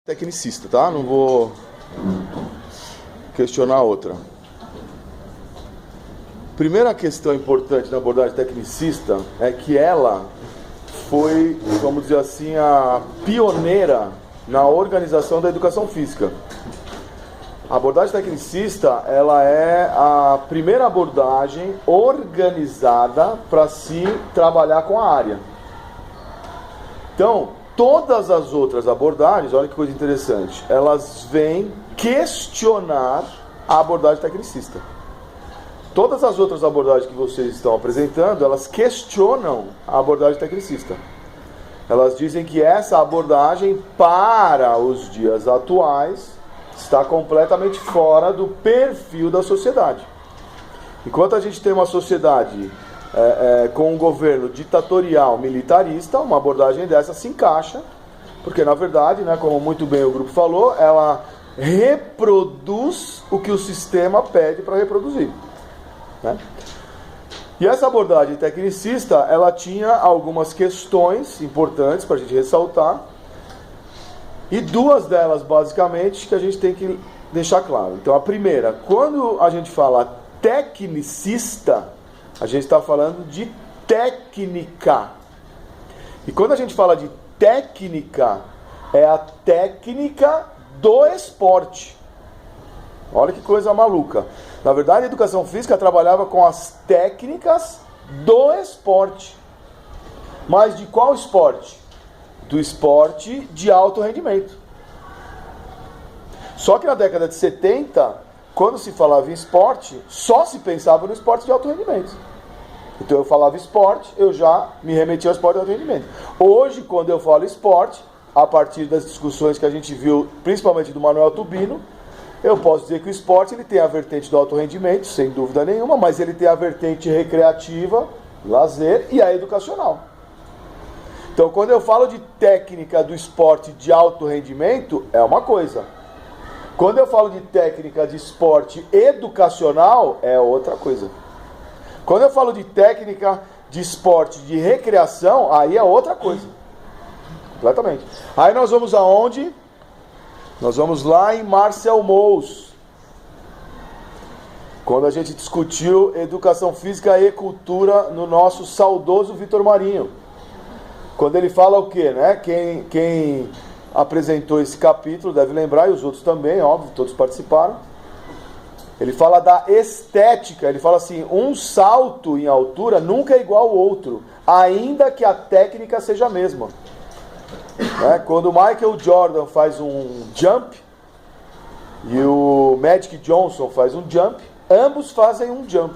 Tecnicista, tá? Não vou questionar outra. Primeira questão importante na abordagem tecnicista é que ela foi, vamos dizer assim, a pioneira na organização da educação física. A abordagem tecnicista, ela é a primeira abordagem organizada para se trabalhar com a área. Então, todas as outras abordagens, olha que coisa interessante, elas vêm questionar a abordagem tecnicista. Todas as outras abordagens que vocês estão apresentando, elas questionam a abordagem tecnicista. Elas dizem que essa abordagem, para os dias atuais, está completamente fora do perfil da sociedade. Enquanto a gente tem uma sociedade com um governo ditatorial, militarista, uma abordagem dessa se encaixa, porque na verdade, né, como muito bem o grupo falou, ela reproduz o que o sistema pede para reproduzir, né? E essa abordagem tecnicista, ela tinha algumas questões importantes para a gente ressaltar, e duas delas basicamente que a gente tem que deixar claro. Então a primeira, quando a gente fala tecnicista, a gente está falando de técnica. E quando a gente fala de técnica, é a técnica do esporte. Olha que coisa maluca. Na verdade, a educação física trabalhava com as técnicas do esporte. Mas de qual esporte? Do esporte de alto rendimento. Só que na década de 70, quando se falava em esporte, só se pensava no esporte de alto rendimento. Então eu falava esporte, eu já me remetia ao esporte de alto rendimento. Hoje, quando eu falo esporte, a partir das discussões que a gente viu, principalmente do Manuel Tubino, eu posso dizer que o esporte ele tem a vertente do alto rendimento, sem dúvida nenhuma, mas ele tem a vertente recreativa, lazer e a educacional. Então, quando eu falo de técnica do esporte de alto rendimento, é uma coisa. Quando eu falo de técnica de esporte educacional, é outra coisa. Quando eu falo de técnica de esporte de recreação, aí é outra coisa. Completamente. Aí nós vamos aonde? Nós vamos lá em Marcel Mauss. Quando a gente discutiu educação física e cultura no nosso saudoso Vitor Marinho. Quando ele fala o quê, né? Quem apresentou esse capítulo deve lembrar, e os outros também, óbvio, todos participaram. Ele fala da estética, ele fala assim, um salto em altura nunca é igual ao outro, ainda que a técnica seja a mesma. Né? Quando o Michael Jordan faz um jump, e o Magic Johnson faz um jump, ambos fazem um jump,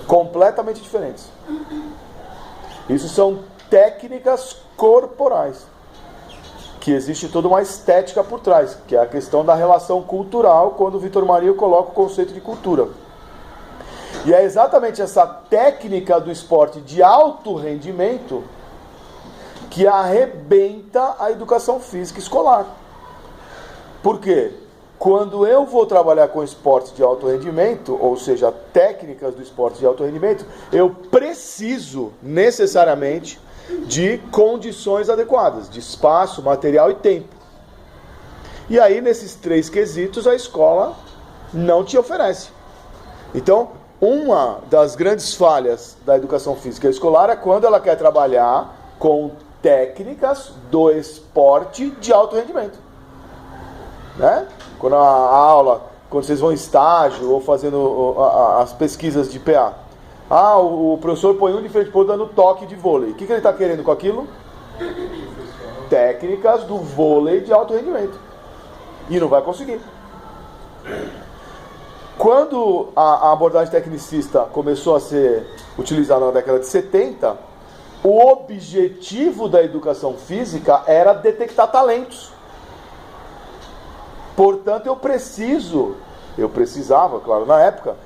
completamente diferentes. Isso são técnicas corporais, que existe toda uma estética por trás, que é a questão da relação cultural, quando o Vitor Marinho coloca o conceito de cultura. E é exatamente essa técnica do esporte de alto rendimento que arrebenta a educação física escolar. Por quê? Quando eu vou trabalhar com esporte de alto rendimento, ou seja, técnicas do esporte de alto rendimento, eu preciso necessariamente de condições adequadas, de espaço, material e tempo. E aí, nesses três quesitos, a escola não te oferece. Então, uma das grandes falhas da educação física escolar é quando ela quer trabalhar com técnicas do esporte de alto rendimento. Né? Quando a aula, quando vocês vão em estágio ou fazendo as pesquisas de PA, o professor põe um de frente para o outro dando toque de vôlei. O que ele está querendo com aquilo? Técnicas do vôlei de alto rendimento. E não vai conseguir. Quando a abordagem tecnicista começou a ser utilizada na década de 70, o objetivo da educação física era detectar talentos. Portanto, eu precisava, claro, na época,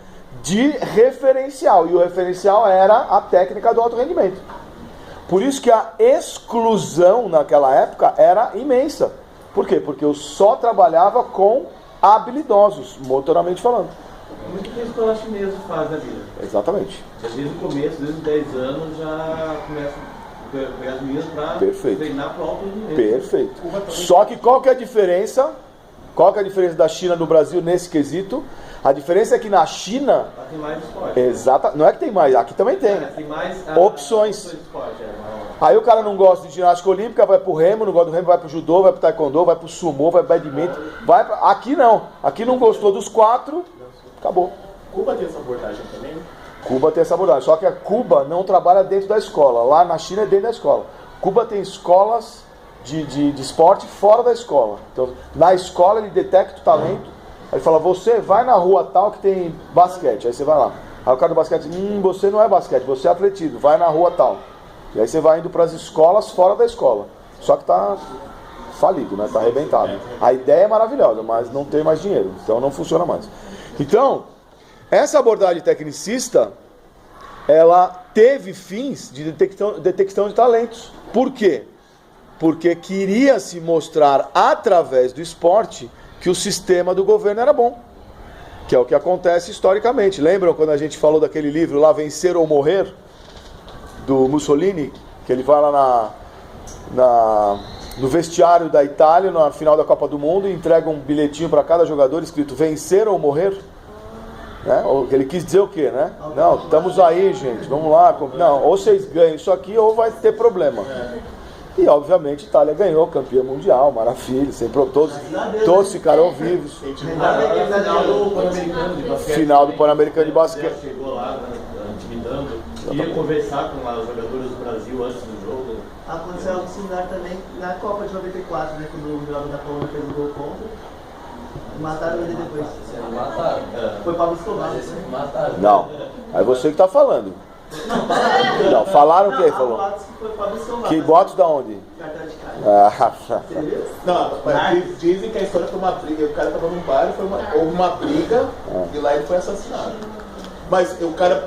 de referencial, e o referencial era a técnica do alto rendimento. Por isso que a exclusão naquela época era imensa. Por quê? Porque eu só trabalhava com habilidosos, motoramente falando. Muito que a escola chinesa faz da vida. Exatamente. Desde o começo, desde os 10 anos, já começa pegar as meninas para treinar para o alto nível. Perfeito. Só que qual que é a diferença? Qual que é a diferença da China do Brasil nesse quesito? A diferença é que na China... Lá tem mais esporte. Exata, não é que tem mais, aqui também tem. Tem mais opções. De esporte, Aí o cara não gosta de ginástica olímpica, vai pro remo, não gosta do remo, vai pro judô, vai pro taekwondo, vai pro sumô, vai pro badminton. Aqui não. Aqui não gostou dos 4, acabou. Cuba tem essa abordagem também? Cuba tem essa abordagem, só que a Cuba não trabalha dentro da escola. Lá na China é dentro da escola. Cuba tem escolas de esporte fora da escola. Então, na escola ele detecta o talento. Aí ele fala, você vai na rua tal que tem basquete. Aí você vai lá. Aí o cara do basquete diz, você não é basquete, você é atletismo, vai na rua tal. E aí você vai indo para as escolas fora da escola. Só que tá falido, né? Tá arrebentado. A ideia é maravilhosa, mas não tem mais dinheiro. Então não funciona mais. Então, essa abordagem tecnicista, ela teve fins de detecção de talentos. Por quê? Porque queria se mostrar através do esporte que o sistema do governo era bom. Que é o que acontece historicamente. Lembram quando a gente falou daquele livro lá, Vencer ou Morrer? Do Mussolini, que ele vai lá no vestiário da Itália, na final da Copa do Mundo, e entrega um bilhetinho para cada jogador escrito vencer ou morrer. Né? Ele quis dizer o quê, né? Não, estamos aí, gente, vamos lá. Não, ou vocês ganham isso aqui ou vai ter problema. E obviamente a Itália ganhou, campeã mundial, maravilha, sempre, todos ficaram vivos. Final do Pan-Americano de basquete. Chegou lá, intimidando. Ia conversar com os jogadores do Brasil antes do jogo. Aconteceu algo similar também na Copa de 94, né? Quando o jogador da Colômbia fez o gol contra. Mataram ele depois. Mataram. Foi Pablo Escobar. Mataram. Não, aí você que está falando. Não, falaram o que ele falou? Boatos que foi Pablo Escobar. Que boatos da onde? Cartão de cara. Não, mas dizem que a história foi uma briga. O cara estava num bar e houve uma briga e lá ele foi assassinado. Mas o cara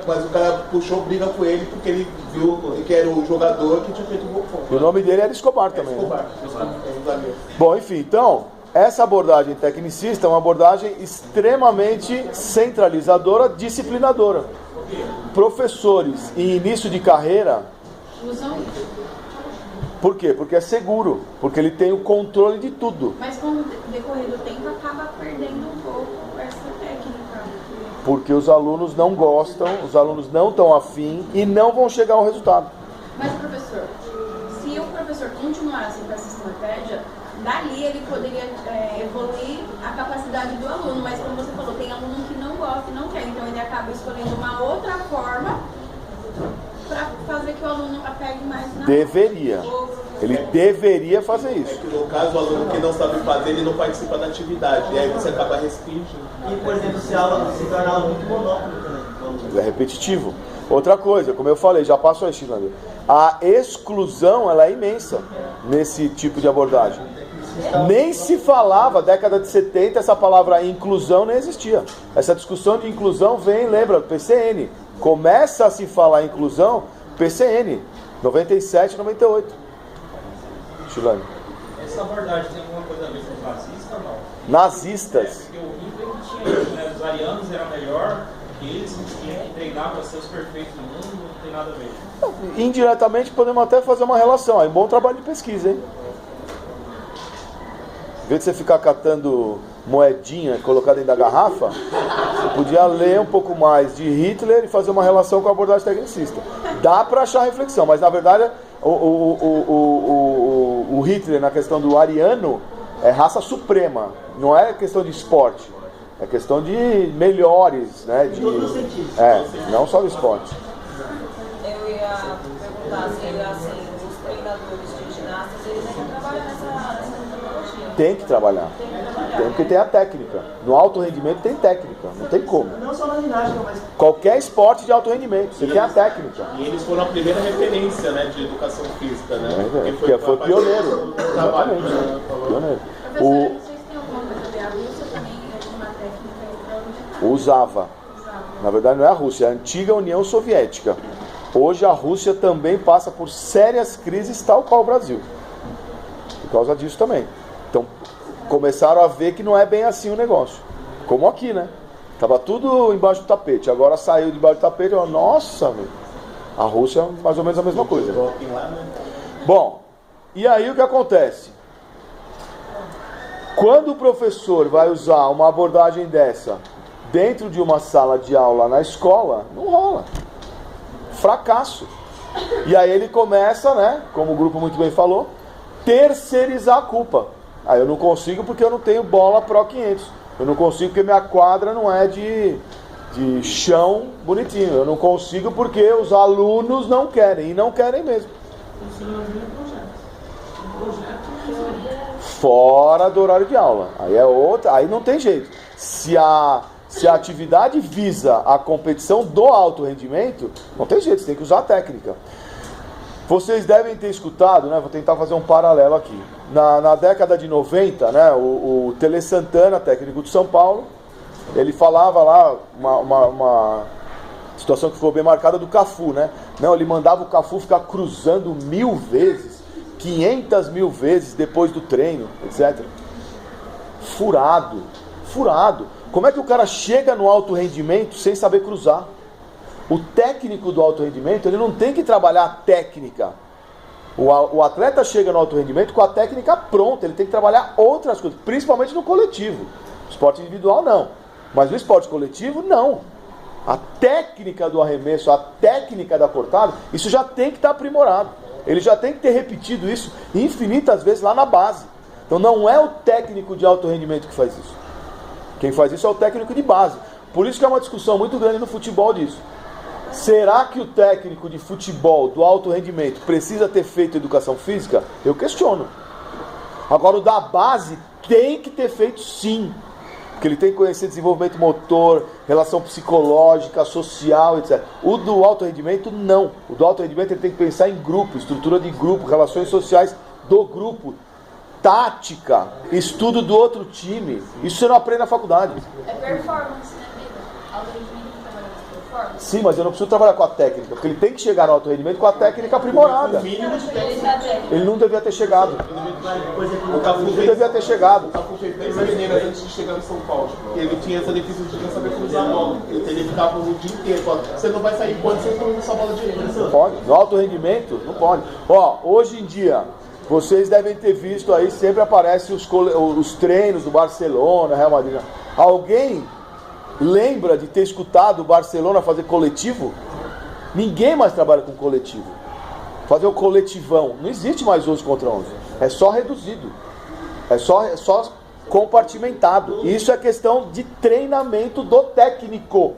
puxou briga com ele porque ele viu que era o jogador que tinha feito o gol contra. E o nome dele era Escobar também. Escobar. Né? Bom, enfim, então, essa abordagem tecnicista é uma abordagem extremamente centralizadora, disciplinadora. Professores em início de carreira usam isso. Por quê? Porque é seguro, porque ele tem o controle de tudo. Mas com o decorrer do tempo acaba perdendo um pouco essa técnica. Porque os alunos não gostam, os alunos não estão afim e não vão chegar ao resultado. Mas, professor, se o professor continuasse com essa estratégia, dali ele poderia evoluir a capacidade do aluno. Mas, como você falou, tem aluno que não gosta e não quer. Então, ele acaba escolhendo uma outra forma para fazer que o aluno apegue mais na... Deveria. Ele deveria fazer isso. É que no caso, o aluno que não sabe fazer, ele não participa da atividade. E aí você acaba restringindo. E, por exemplo, se a aula se tornar algo muito monótono também. É repetitivo. Outra coisa, como eu falei, já passou a China. A exclusão, ela é imensa nesse tipo de abordagem. Nem se falava, década de 70, essa palavra inclusão nem existia. Essa discussão de inclusão vem, lembra, PCN. Começa a se falar em inclusão, PCN, 97, 98. Chilane. Essa abordagem tem alguma coisa a ver com fascista ou não? Nazistas. Porque o Hitler tinha isso, né? Os arianos eram melhor que eles tinham que treinar para ser os perfeitos do mundo, não tem nada a ver. Indiretamente podemos até fazer uma relação. É um bom trabalho de pesquisa, hein? Em vez de você ficar catando moedinha colocada dentro da garrafa, você podia ler um pouco mais de Hitler e fazer uma relação com a abordagem tecnicista. Dá para achar reflexão, mas na verdade o Hitler, na questão do ariano, é raça suprema. Não é questão de esporte, é questão de melhores, né? Não só do esporte. Eu ia perguntar se assim, os treinadores de ginastas, eles ainda trabalham nessa metodologia. Tem que trabalhar. Tem, porque tem a técnica. No alto rendimento tem técnica, não tem como. Não só na ginástica, mas... Qualquer esporte de alto rendimento, você tem a técnica. E eles foram a primeira referência, né, de educação física, né? Porque foi pioneiro. Exatamente. Pioneiro. Professor, vocês têm alguma coisa a ver? A Rússia também tinha uma técnica extraordinária. Usava. Na verdade não é a Rússia, é a antiga União Soviética. Hoje a Rússia também passa por sérias crises, tal qual o Brasil. Por causa disso também. Então, começaram a ver que não é bem assim o negócio. Como aqui, né? Tava tudo embaixo do tapete. Agora saiu debaixo do tapete e falou, nossa, meu, A Rússia, mais ou menos a mesma coisa. Doping lá, né? Bom, e aí o que acontece? Quando o professor vai usar uma abordagem dessa dentro de uma sala de aula na escola, não rola. Fracasso. E aí ele começa, né, como o grupo muito bem falou, terceirizar a culpa. Aí eu não consigo porque eu não tenho bola Pro 500. Eu não consigo porque minha quadra não é de chão bonitinho. Eu não consigo porque os alunos não querem, e não querem mesmo. Fora do horário de aula. Aí é outra, aí não tem jeito. Se a atividade visa a competição do alto rendimento, não tem jeito, você tem que usar a técnica. Vocês devem ter escutado, né? Vou tentar fazer um paralelo aqui. Na década de 90, né, o Tele Santana, técnico de São Paulo, ele falava lá uma situação que ficou bem marcada do Cafu, né? Não, ele mandava o Cafu ficar cruzando 1000 vezes, 500.000 vezes depois do treino, etc. Furado. Como é que o cara chega no alto rendimento sem saber cruzar? O técnico do alto rendimento, ele não tem que trabalhar a técnica. O atleta chega no alto rendimento com a técnica pronta, ele tem que trabalhar outras coisas, principalmente no coletivo. Esporte individual não, mas no esporte coletivo não. A técnica do arremesso, a técnica da cortada, isso já tem que estar aprimorado. Ele já tem que ter repetido isso infinitas vezes lá na base. Então não é o técnico de alto rendimento que faz isso. Quem faz isso é o técnico de base. Por isso que é uma discussão muito grande no futebol disso. Será que o técnico de futebol do alto rendimento precisa ter feito educação física? Eu questiono. Agora o da base tem que ter feito sim. Porque ele tem que conhecer desenvolvimento motor, relação psicológica, social, etc. O do alto rendimento, não. O do alto rendimento ele tem que pensar em grupo, estrutura de grupo, relações sociais do grupo, tática, estudo do outro time. Isso você não aprende na faculdade. É performance, né, amiga? Alto rendimento trabalha com performance? Sim, mas eu não preciso trabalhar com a técnica, porque ele tem que chegar no alto rendimento com a técnica aprimorada. Ele não devia ter chegado. O Cafu Ele devia ter chegado. O Cafu fez 10 peneiras antes de chegar no São Paulo. Ele tinha essa deficiência de não saber cruzar a bola. Ele ficava o dia inteiro. Você não vai sair quando você não usa essa bola direita. Não pode. No alto rendimento, não pode. Ó, hoje em dia, vocês devem ter visto aí, sempre aparecem os treinos do Barcelona, Real Madrid. Alguém lembra de ter escutado o Barcelona fazer coletivo? Ninguém mais trabalha com coletivo. Fazer o coletivão. Não existe mais 11 contra 11. É só reduzido. É só compartimentado. Isso é questão de treinamento do técnico.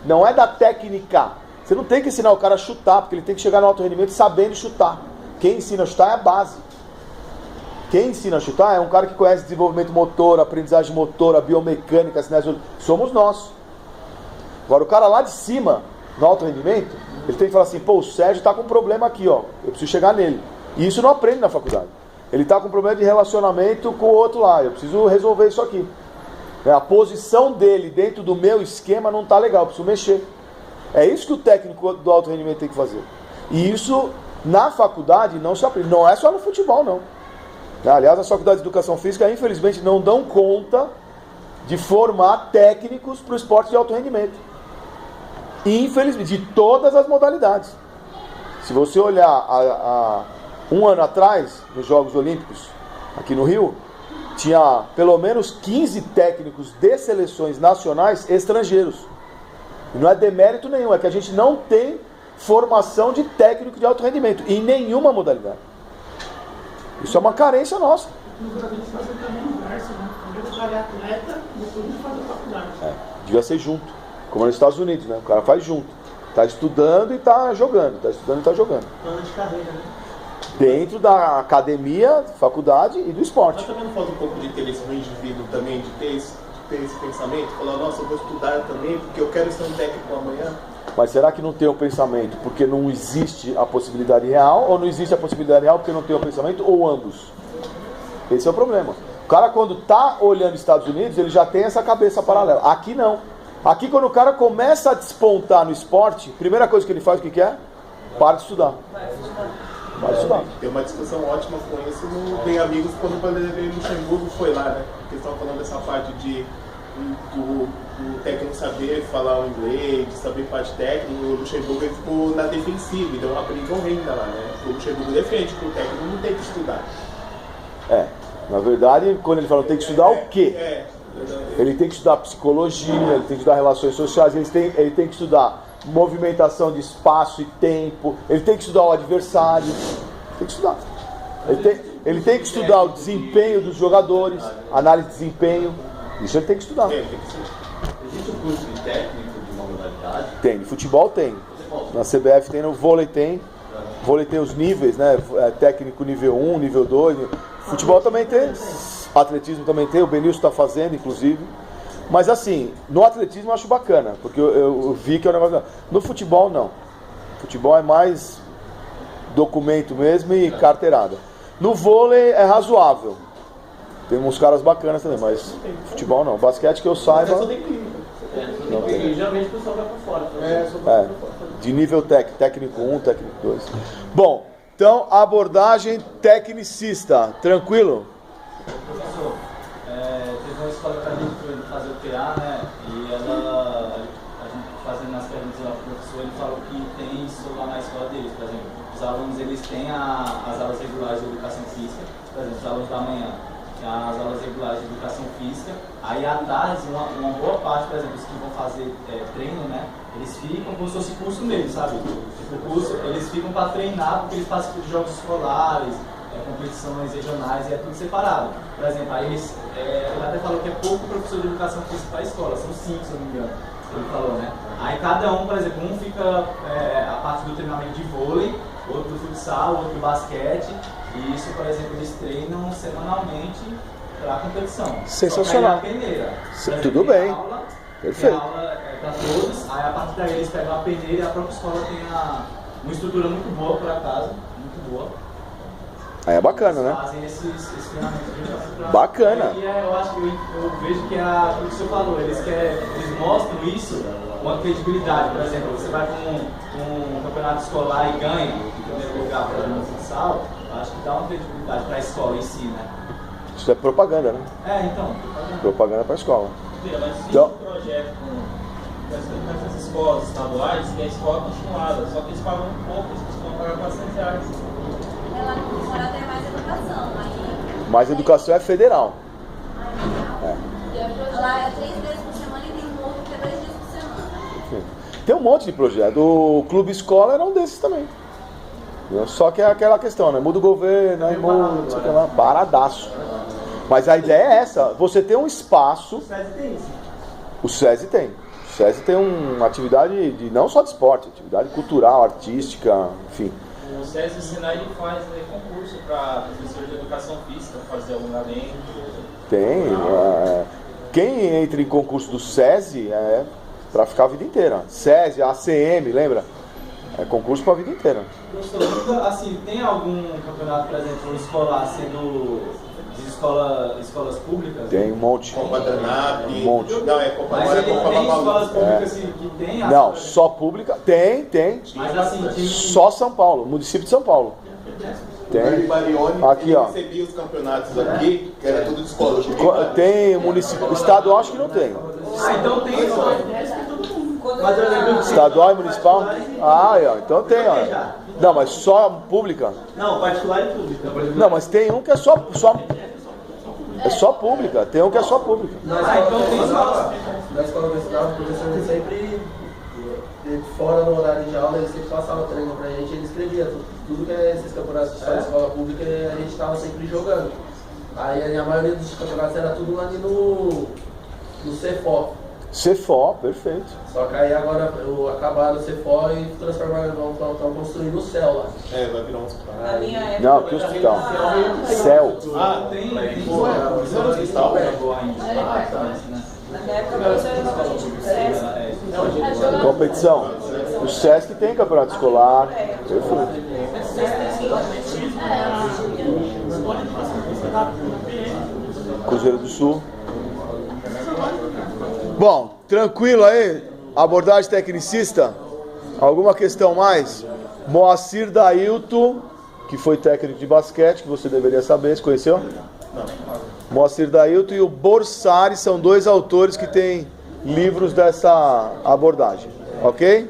Não é da técnica. Você não tem que ensinar o cara a chutar, porque ele tem que chegar no alto rendimento sabendo chutar. Quem ensina a chutar é a base. Quem ensina a chutar é um cara que conhece desenvolvimento motor, aprendizagem motora, biomecânica, sinais. Somos nós. Agora o cara lá de cima, no alto rendimento, ele tem que falar assim, pô, o Sérgio está com um problema aqui, ó. Eu preciso chegar nele. E isso não aprende na faculdade. Ele está com um problema de relacionamento com o outro lá. Eu preciso resolver isso aqui. A posição dele dentro do meu esquema não está legal, eu preciso mexer. É isso que o técnico do alto rendimento tem que fazer. E isso na faculdade não se aprende. Não é só no futebol, não. Aliás, as faculdades de educação física, infelizmente, não dão conta de formar técnicos para o esporte de alto rendimento. Infelizmente, de todas as modalidades. Se você olhar há um ano atrás, nos Jogos Olímpicos, aqui no Rio, tinha pelo menos 15 técnicos de seleções nacionais estrangeiros. E não é demérito nenhum, é que a gente não tem formação de técnico de alto rendimento, em nenhuma modalidade. Isso é uma carência nossa. Devia ser junto, como nos Estados Unidos, né? O cara faz junto. Está estudando e está jogando. Está estudando e está jogando. Plano de carreira, né? Dentro da academia, faculdade e do esporte. Mas também não falta um pouco de interesse no indivíduo também, de ter esse pensamento? Falar, nossa, eu vou estudar também porque eu quero ser um técnico amanhã. Mas será que não tem o pensamento porque não existe a possibilidade real, ou não existe a possibilidade real porque não tem o pensamento, ou ambos? Esse é o problema. O cara, quando está olhando Estados Unidos, ele já tem essa cabeça paralela. Aqui não. Aqui, quando o cara começa a despontar no esporte, a primeira coisa que ele faz, o que é? Para de estudar. Vai estudar. Tem uma discussão ótima com isso no Bem Amigos, quando o Vanderlei Luxemburgo foi lá, né? Porque eles estavam falando dessa parte de o técnico saber falar o inglês, saber parte técnica, o Luxemburgo ele ficou na defensiva, então a briga ainda lá, né? O Luxemburgo defende, que o técnico não tem que estudar. Na verdade, quando ele fala tem que estudar o quê? Ele tem que estudar psicologia, ele tem que estudar relações sociais, ele tem que estudar movimentação de espaço e tempo, ele tem que estudar o adversário, tem que estudar. Ele tem que estudar o desempenho dos jogadores, análise de desempenho, isso ele tem que estudar. Existe um curso de técnico de uma modalidade? Tem, de futebol tem, na CBF tem, no vôlei tem. Vôlei tem os níveis, né? Técnico nível 1, nível 2. Futebol também tem, atletismo também tem, o Benilson está fazendo, inclusive. Mas assim, no atletismo eu acho bacana, porque eu vi que é um negócio. No futebol não. Futebol é mais documento mesmo e carteirada. No vôlei é razoável. Tem uns caras bacanas também, mas futebol não. Basquete que eu saiba. Não tem. Geralmente o pessoal vai por fora. De nível técnico 1, técnico 2. Bom, então abordagem tecnicista. Tranquilo? Professor, teve uma escola que a gente foi fazer o PA, né? E a gente fazendo as perguntas lá pro professor, ele falou que tem isso lá na escola deles. Por exemplo, os alunos eles têm as aulas regulares de educação física, por exemplo, os alunos da manhã tem as aulas regulares de educação física, aí à tarde, uma boa parte, por exemplo, os que vão fazer treino, né? Eles ficam como se fosse curso mesmo, sabe? Tipo, curso, eles ficam para treinar porque eles passam por jogos escolares, competições regionais e é tudo separado. Por exemplo, aí ele até falou que é pouco professor de educação física para a escola, são 5, se eu não me engano, ele falou, né? Aí cada um, por exemplo, um fica a parte do treinamento de vôlei, outro do futsal, outro do basquete, e isso, por exemplo, eles treinam semanalmente para a competição. Sensacional. Só que aí a peneira. Tudo bem. Perfeito. Tem aula para todos, aí a partir daí eles pegam a peneira e a própria escola tem uma estrutura muito boa para casa, muito boa. Aí é bacana, né? Fazem esses treinamentos. Bacana. E eu acho que eu vejo que o que o senhor falou, eles mostram isso com uma credibilidade. Por exemplo, você vai com um campeonato escolar e ganha em primeiro lugar para o futsal, eu acho que dá uma credibilidade para a escola em si, né? Isso é propaganda, né? Então. Propaganda para a escola. Mas existe Então, um projeto com essas escolas estaduais, que é a escola continuada, só que eles pagam um pouco, eles costumam pagar R$400. Ela não mora até mais educação, aí. Mas educação é federal. Lá é 3 vezes por semana e tem um outro que é 2 dias por semana. Tem um monte de projeto. O Clube Escola era um desses também. Só que é aquela questão, né? Muda o governo, aí muda, não sei o que lá, paradaço. Mas a ideia é essa, você tem um espaço. O SESI tem isso. O SESI tem. O SESI tem uma atividade não só de esporte, atividade cultural, artística, enfim. O SESI Senai ele faz concurso para professor de educação física, fazer alongamento. Tem. Quem entra em concurso do SESI é para ficar a vida inteira. SESI, ACM, lembra? É concurso para a vida inteira. Professor, assim, tem algum campeonato, por exemplo, escolar sendo de escolas públicas? Tem um monte. Copa da NAP. Um monte. Não, é Copa Mas agora, é ele Copa tem escolas Babalu. públicas que tem? Não, só pública. Tem. Mas assim, tem... Só São Paulo, município de São Paulo. Tem. Barione, Aqui, ele ó. recebia os campeonatos aqui, que era tudo de escola. Tem município. Estadual acho que não tem. então tem escola. Mas eu lembro que... Estadual e municipal? Então tem, ó. Não, mas só pública? Não, particular e pública. Não, mas tem um que é só pública. Tem um que é só pública. Então tem escola. Na escola universitária, o professor sempre, fora no horário de aula, ele sempre passava treino pra gente, ele escrevia tudo que é esses campeonatos de escola pública, a gente tava sempre jogando. Aí a maioria dos campeonatos era tudo ali no CEFO. CEFO, perfeito. Só que aí agora acabaram o CEFO e transformaram, estão construindo o CEL lá. Vai virar um hospital. Na minha época. Não, que hospital. Céu. Tem Hospital. Na minha época, o professor levava a gente pro SESC. Competição. O SESC tem campeonato escolar. Perfeito. Cruzeiro do Sul. Bom, tranquilo aí? Abordagem tecnicista? Alguma questão mais? Moacir Dailton, que foi técnico de basquete, que você deveria saber, você conheceu? Moacir Dailton e o Borsari são dois autores que têm livros dessa abordagem, ok?